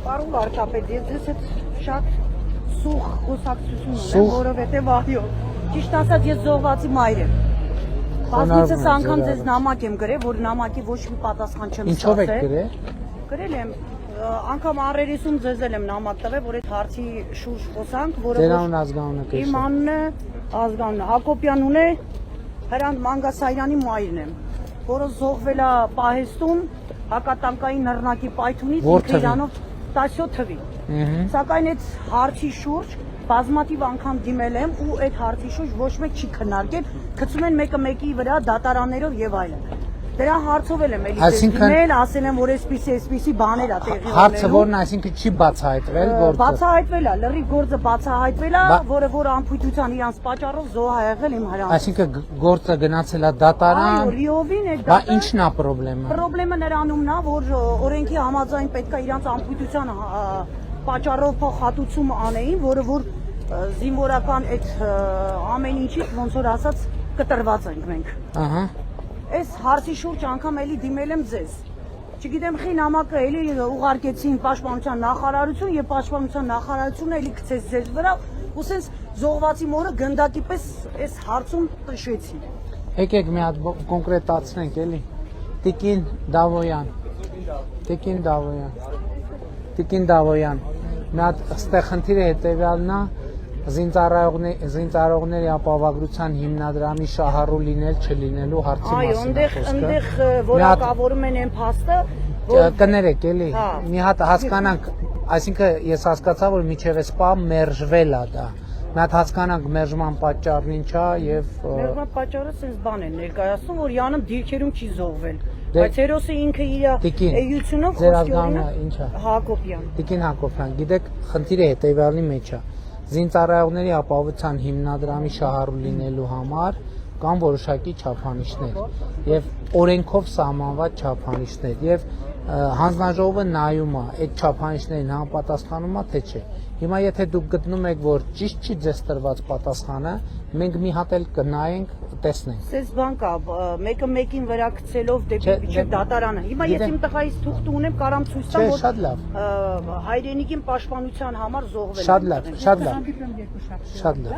Պարոն վարչապետ, ես ձեզ հետ շատ սուղ խոսակցություն ունեմ, որովհետև այո, ճիշտ ասած ես զոհվածի մայր եմ։ Բազմիցս անգամ ձեզ նամակ եմ գրել, որ նամակի ոչ մի պատասխան չեմ ստացել։ Ինչով եք գրել։ Գրել եմ, անգամ առերեսում ձեզ եմ նամակ տվել, որ այդ հարցի շուրջ խոսանք, որը Ձեր անուն ազգանունը կհիշեք։ Իմ անունը ազգանունը Հակոբյանն է, Հրանտ Մանգասարյանի մայրն եմ, որը զոհվել է պահեստում հակատանկային նռնակի պայթունից իրանով 17 թվին։ Սակայն այդ հարցի շուրջ բազմաթիվ անգամ դիմել եմ ու այդ հարցի շուրջ ոչ մեկ չի քննարկել, գցում են մեկը մեկի վրա դատարաններով եւ այլն։ Դրա հարցով եմ էլի դիմել, ասել եմ, որ այսպիսի բաներ է տեղի ունենում։ Հարցը որն այսինքն չի բացահայտվել, գործը։ Բացահայտվել է, լրիվ գործը բացահայտվել է, որ անփույթության իրանց պատճառով զոհ է եղել իմ հրանց։ Այսինքն գործը գնացել է դատարան։ Այո, լիովին է դա։ Բա ինչն է խնդրեմը։ Խնդրեմը նրանումն է, որ օրենքի համաձայն պետք է իրանց անփույթության պատճառով փոխհատուցում անեին, որը որ զինվորական այդ ամեն ինչից ոնց որ ասած կտրված ենք մենք։ Ահա։ Այս հարցի շուրջ անգամ էլի դիմել եմ ձեզ։ Չգիտեմ, խի նամակը էլի ուղարկեցին Պաշտպանության նախարարություն եւ Պաշտպանության նախարարությունը էլի գցեց ձեր վրա ու սենց զոհվածի մորը գնդակի պես այս հարցում տշեցի։ Եկեք մի հատ կոնկրետացնենք էլի։ Տիկին Դավոյան։ Տիկին Դավոյան։ Մի հատ ստեղ խնդիրը հետեւյալն է, զինծառայողների ապահովագրության հիմնադրամի շահառու լինել չլինելու հարցի մասին։ Այո, այնտեղ որակավորում են այն փաստը, կներեք էլի, մի հատ հասկանանք, այսինքն ես հասկացա, որ միջև էսպա մերժվել է դա։ Մի հատ հասկանանք մերժման պատճառն ինչ է եւ մերժման պատճառը sense բան է ներկայացնում, որ Յանը դիրքերում չի զոհվել։ Բայց հերոսը ինքը իր էությունով խոսքյորին ինչ է։ Հակոբյան։ Տիկին Հակոբյան, գիտեք, խնդիրը հետեւյալի մեջ է։ Զինծառայողների ապահովության հիմնադրամի շահառու լինելու համար կան որոշակի չափանիշներ եւ օրենքով սահմանված չափանիշներ եւ հանձնաժողովը նայում է այդ չափանիշներին համապատասխանում է թե չէ։ Հիմա եթե դուք գտնում եք, որ ճիշտ չի ձեզ տրված պատասխանը, մենք մի հատ էլ կնայենք, տեսնենք։ Սես բան կա, մեկը մեկին վրա գցելով դեպի դատարանը։ Հիմա ես իմ տղայից թուղթ ունեմ, կարամ ցույց տամ, որ շատ լավ։ Հայրենիքին պաշտպանության համար զոհվել է։ Շատ լավ։